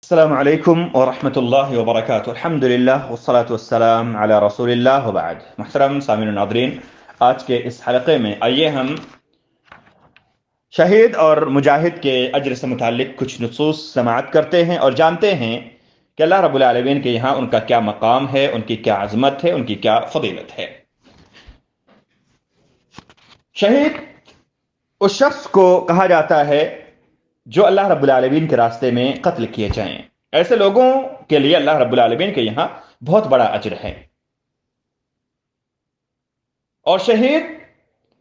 السلام علیکم ورحمۃ اللہ وبرکاتہ الحمد للہ والصلاة والسلام علی رسول اللہ وبعد۔ محترم سامعین و ناظرین، آج کے اس حلقے میں آئیے ہم شہید اور مجاہد کے اجر سے متعلق کچھ نصوص سماعت کرتے ہیں اور جانتے ہیں کہ اللہ رب العالمین کے یہاں ان کا کیا مقام ہے، ان کی کیا عظمت ہے، ان کی کیا فضیلت ہے۔ شہید اس شخص کو کہا جاتا ہے جو اللہ رب العالمین کے راستے میں قتل کیے جائیں۔ ایسے لوگوں کے لیے اللہ رب العالمین کے یہاں بہت بڑا اجر ہے، اور شہید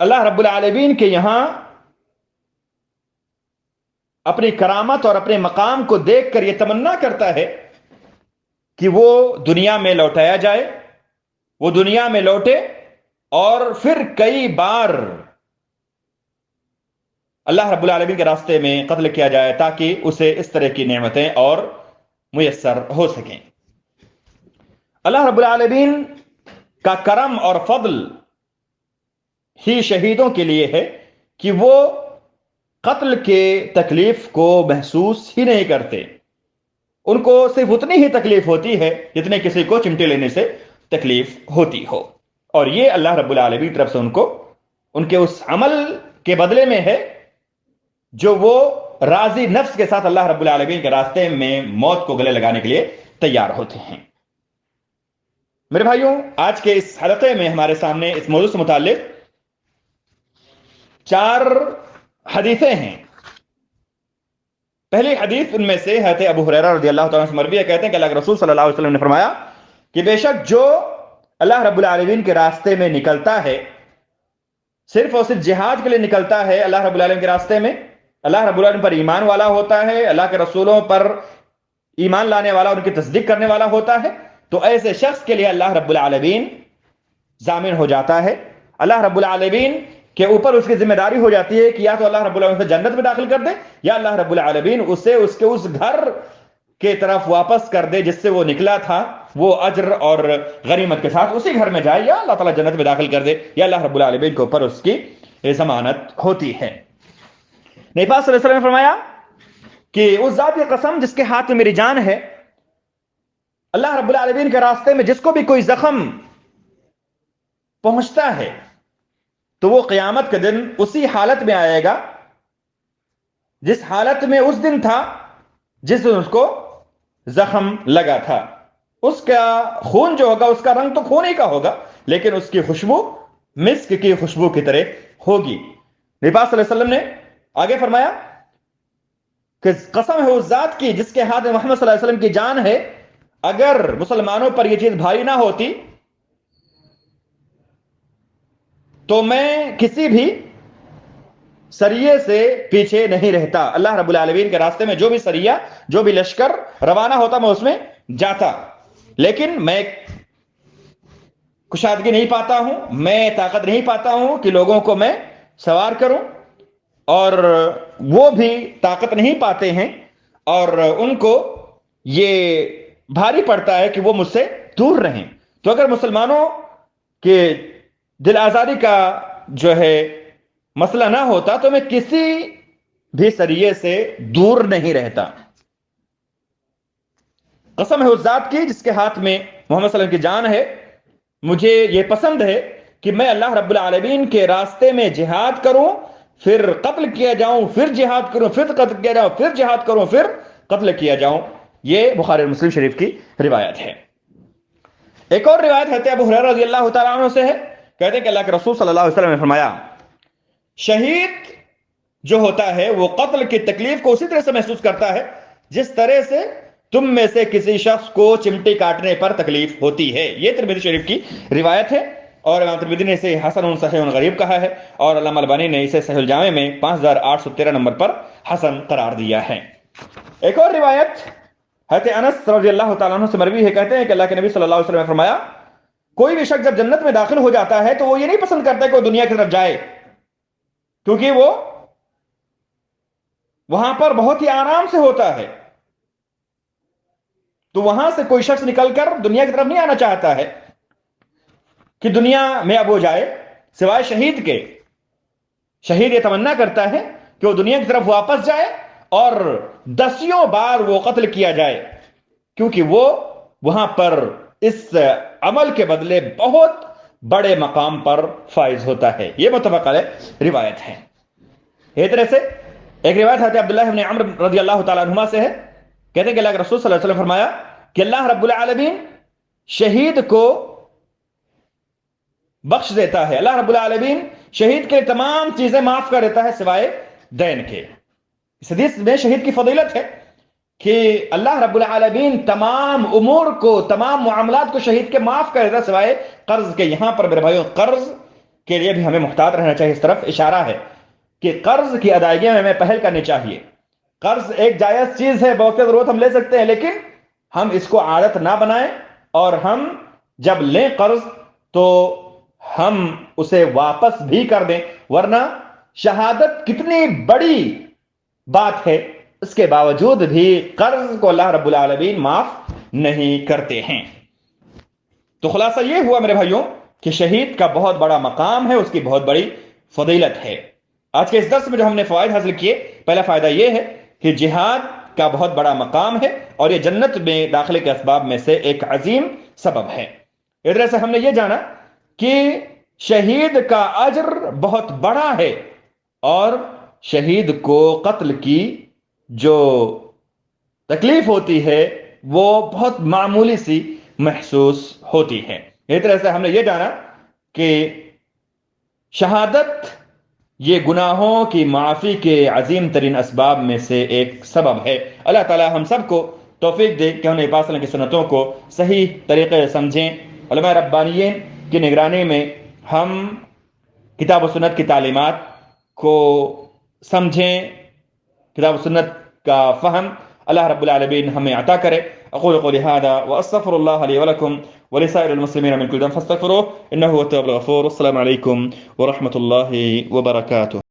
اللہ رب العالمین کے یہاں اپنی کرامت اور اپنے مقام کو دیکھ کر یہ تمنا کرتا ہے کہ وہ دنیا میں لوٹایا جائے، وہ دنیا میں لوٹے اور پھر کئی بار اللہ رب العالمین کے راستے میں قتل کیا جائے تاکہ اسے اس طرح کی نعمتیں اور میسر ہو سکیں۔ اللہ رب العالمین کا کرم اور فضل ہی شہیدوں کے لیے ہے کہ وہ قتل کے تکلیف کو محسوس ہی نہیں کرتے۔ ان کو صرف اتنی ہی تکلیف ہوتی ہے جتنے کسی کو چمٹی لینے سے تکلیف ہوتی ہو، اور یہ اللہ رب العالمین کی طرف سے ان کے اس عمل کے بدلے میں ہے جو وہ راضی نفس کے ساتھ اللہ رب العالمین کے راستے میں موت کو گلے لگانے کے لیے تیار ہوتے ہیں۔ میرے بھائیوں، آج کے اس حلقے میں ہمارے سامنے اس موضوع سے متعلق 4 حدیثیں ہیں۔ پہلی حدیث ان میں سے حضرت ابو ہریرہ رضی اللہ تعالیٰ عنہ سے مروی ہے، کہتے ہیں کہ اللہ کے رسول صلی اللہ علیہ وسلم نے فرمایا کہ بے شک جو اللہ رب العالمین کے راستے میں نکلتا ہے، صرف اور صرف جہاد کے لیے نکلتا ہے اللہ رب العالمین کے راستے میں، اللہ رب العالمین پر ایمان والا ہوتا ہے، اللہ کے رسولوں پر ایمان لانے والا، ان کی تصدیق کرنے والا ہوتا ہے، تو ایسے شخص کے لیے اللہ رب العالمین ضامن ہو جاتا ہے۔ اللہ رب العالمین کے اوپر اس کی ذمہ داری ہو جاتی ہے کہ یا تو اللہ رب العالمین سے جنت میں داخل کر دے، یا اللہ رب العالمین اسے اس کے اس گھر کے طرف واپس کر دے جس سے وہ نکلا تھا، وہ اجر اور غنیمت کے ساتھ اسی گھر میں جائے، یا اللہ تعالیٰ جنت میں داخل کر دے، یا اللہ رب العالمین کے اوپر اس کی ضمانت ہوتی ہے۔ نبی پاک صلی اللہ علیہ وسلم نے فرمایا کہ اس ذات کی قسم جس کے ہاتھ میں میری جان ہے، اللہ رب العالمین کے راستے میں جس کو بھی کوئی زخم پہنچتا ہے تو وہ قیامت کے دن اسی حالت میں آئے گا جس حالت میں اس دن تھا جس دن اس کو زخم لگا تھا۔ اس کا خون جو ہوگا، اس کا رنگ تو خون ہی کا ہوگا، لیکن اس کی خوشبو مسک کی خوشبو کی طرح ہوگی۔ نبی پاک صلی اللہ علیہ وسلم نے آگے فرمایا کہ قسم ہے اس ذات کی جس کے ہاتھ میں محمد صلی اللہ علیہ وسلم کی جان ہے، اگر مسلمانوں پر یہ چیز بھاری نہ ہوتی تو میں کسی بھی سریے سے پیچھے نہیں رہتا۔ اللہ رب العالمین کے راستے میں جو بھی سریہ، جو بھی لشکر روانہ ہوتا، میں اس میں جاتا، لیکن میں کشادگی نہیں پاتا ہوں، میں طاقت نہیں پاتا ہوں کہ لوگوں کو میں سوار کروں، اور وہ بھی طاقت نہیں پاتے ہیں، اور ان کو یہ بھاری پڑتا ہے کہ وہ مجھ سے دور رہیں۔ تو اگر مسلمانوں کے دل آزادی کا جو ہے مسئلہ نہ ہوتا تو میں کسی بھی سریے سے دور نہیں رہتا۔ قسم ہے اس ذات کی جس کے ہاتھ میں محمد صلی اللہ علیہ وسلم کی جان ہے، مجھے یہ پسند ہے کہ میں اللہ رب العالمین کے راستے میں جہاد کروں، پھر قتل کیا جاؤں، پھر جہاد کروں، پھر قتل کیا جاؤں، پھر جہاد کروں، پھر قتل کیا جاؤں۔ یہ بخاری اور مسلم شریف کی روایت ہے۔ ایک اور روایت حضرت ابو ہریرہ رضی اللہ تعالیٰ عنہ سے ہے، کہتے ہیں کہ اللہ کے رسول صلی اللہ علیہ وسلم نے فرمایا شہید جو ہوتا ہے وہ قتل کی تکلیف کو اسی طرح سے محسوس کرتا ہے جس طرح سے تم میں سے کسی شخص کو چمٹی کاٹنے پر تکلیف ہوتی ہے۔ یہ ترمذی شریف کی روایت ہے، اور امام ترمذی نے اسے حسن صحیح غریب کہا ہے، اور علامہ البانی نے اسے صحیح الجامع میں 5813 نمبر پر حسن قرار دیا ہے۔ ایک اور روایت حضرت انس رضی اللہ تعالیٰ عنہ سے مروی ہے، کہتے ہیں کہ اللہ کے نبی صلی اللہ علیہ وسلم نے فرمایا کوئی بھی شخص جب جنت میں داخل ہو جاتا ہے تو وہ یہ نہیں پسند کرتا کہ وہ دنیا کی طرف جائے، کیونکہ وہ وہاں پر بہت ہی آرام سے ہوتا ہے، تو وہاں سے کوئی شخص نکل کر دنیا کی طرف نہیں آنا چاہتا ہے کہ دنیا میں اب وہ جائے، سوائے شہید کے۔ شہید یہ تمنا کرتا ہے کہ وہ دنیا کی طرف واپس جائے اور دسیوں بار وہ قتل کیا جائے، کیونکہ وہ وہاں پر اس عمل کے بدلے بہت بڑے مقام پر فائز ہوتا ہے۔ یہ متفق علیہ روایت ہے۔ اسی طرح سے ایک روایت حضرت عبداللہ بن عمرو رضی اللہ تعالیٰ عنہما سے ہے، کہتے ہیں کہ اللہ کے رسول صلی اللہ علیہ وسلم فرمایا کہ اللہ رب العالمین شہید کو بخش دیتا ہے، اللہ رب العالمین شہید کے تمام چیزیں معاف کر دیتا ہے سوائے دین کے۔ اس حدیث میں شہید کی فضیلت ہے کہ اللہ رب العالمین تمام امور کو، تمام معاملات کو شہید کے معاف کر دیتا ہے سوائے قرض کے۔ یہاں پر میرے بھائیوں قرض کے لیے بھی ہمیں محتاط رہنا چاہیے، اس طرف اشارہ ہے کہ قرض کی ادائیگی میں ہمیں پہل کرنی چاہیے۔ قرض ایک جائز چیز ہے، بوقت ضرورت ہم لے سکتے ہیں، لیکن ہم اس کو عادت نہ بنائیں، اور ہم جب لیں قرض تو ہم اسے واپس بھی کر دیں، ورنہ شہادت کتنی بڑی بات ہے، اس کے باوجود بھی قرض کو اللہ رب العالمین معاف نہیں کرتے ہیں۔ تو خلاصہ یہ ہوا میرے بھائیوں کہ شہید کا بہت بڑا مقام ہے، اس کی بہت بڑی فضیلت ہے۔ آج کے اس درس میں جو ہم نے فوائد حاصل کیے، پہلا فائدہ یہ ہے کہ جہاد کا بہت بڑا مقام ہے اور یہ جنت میں داخلے کے اسباب میں سے ایک عظیم سبب ہے۔ اس طرح سے ہم نے یہ جانا کہ شہید کا اجر بہت بڑا ہے، اور شہید کو قتل کی جو تکلیف ہوتی ہے وہ بہت معمولی سی محسوس ہوتی ہے۔ اس طرح سے ہم نے یہ جانا کہ شہادت یہ گناہوں کی معافی کے عظیم ترین اسباب میں سے ایک سبب ہے۔ اللہ تعالی ہم سب کو توفیق دے کہ ہم نبی پاک صلی اللہ علیہ وسلم کی سنتوں کو صحیح طریقے سے سمجھیں۔ علماء ربانیین کی نگرانی میں ہم کتاب و سنت کی تعلیمات کو سمجھیں، کتاب و سنت کا فہم اللہ رب العالمین ہمیں عطا کرے۔ اقول قولی ھذا واستغفر اللہ لی ولکم ولسائر المسلمین من کل ذنب فاستغفروه انه هو التواب الغفور۔ السلام علیکم ورحمۃ اللہ وبرکاتہ۔